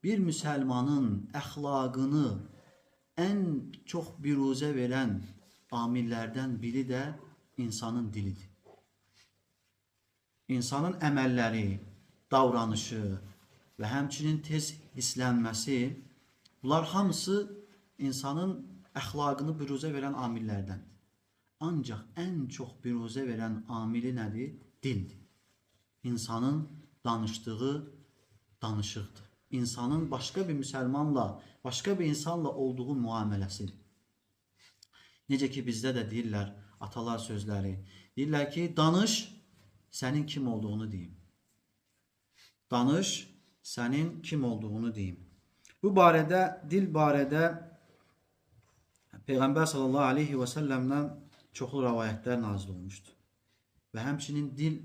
bir müsəlmanın əxlaqını ən çox biruzə verən amillərdən biri də insanın dilidir. İnsanın əməlləri, davranışı və həmçinin tez hislənməsi, bunlar hamısı insanın əxlaqını biruzə verən amillərdəndir. Ancaq ən çox biruzə verən amili nədir? Dildir. İnsanın danışdığı danışıqdır. İnsanın başqa bir müsəlmanla, başqa bir insanla olduğu müamələsidir. Necə ki bizdə də deyirlər, atalar sözləri, deyirlər ki, danış, sənin kim olduğunu deyim. Danış, sənin kim olduğunu deyim. Bu barədə, dil barədə Peyğəmbər sallallahu aleyhi və səlləmdən çoxlu rəvayətlər nazil olmuşdur. Və həmçinin dil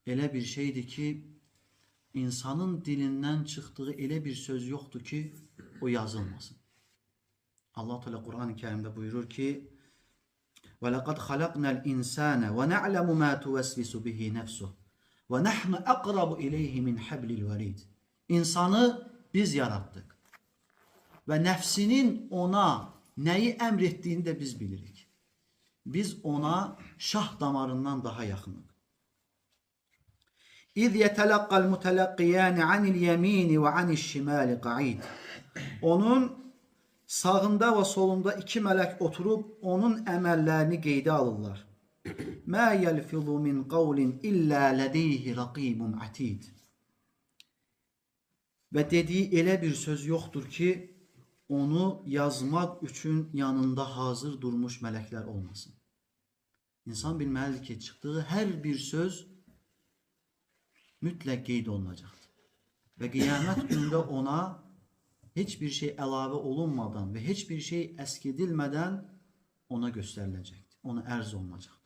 elə bir şeydir ki, insanın dilindən çıxdığı elə bir söz yoxdur ki, o yazılmasın. Allah Teala Quran-ı Kerimdə buyurur ki, وَلَقَدْ خَلَقْنَا الْاِنْسَانَ وَنَعْلَمُ مَا تُوَسْوِسُ بِهِ نَفْسُهُ وَنَحْنُ أَقْرَبُ إِلَيْهِ مِنْ حَبْلِ الْوَرِيدِ. İnsanı biz yarattık. Və nəfsinin ona nəyi əmr etdiyini də biz bilirik. Biz ona şah damarından daha yaxınıq. İz yetələqqal mutələqqiyani anil yemini və anil şimali qa'id. Onun sağında və solunda iki mələk oturub onun əməllərini qeydə alırlar. Mə yelfizu min qavlin illə lədeyhi raqibun atid. Və dediyi elə bir söz yoxdur ki, onu yazmaq üçün yanında hazır durmuş mələklər olmasın. İnsan bilməlidir ki, çıxdığı hər bir söz mütləq qeyd olunacaqdır. Və qiyamət günündə ona heç bir şey əlavə olunmadan və heç bir şey əskidilmədən ona göstəriləcəkdir. Ona ərz olunacaqdır.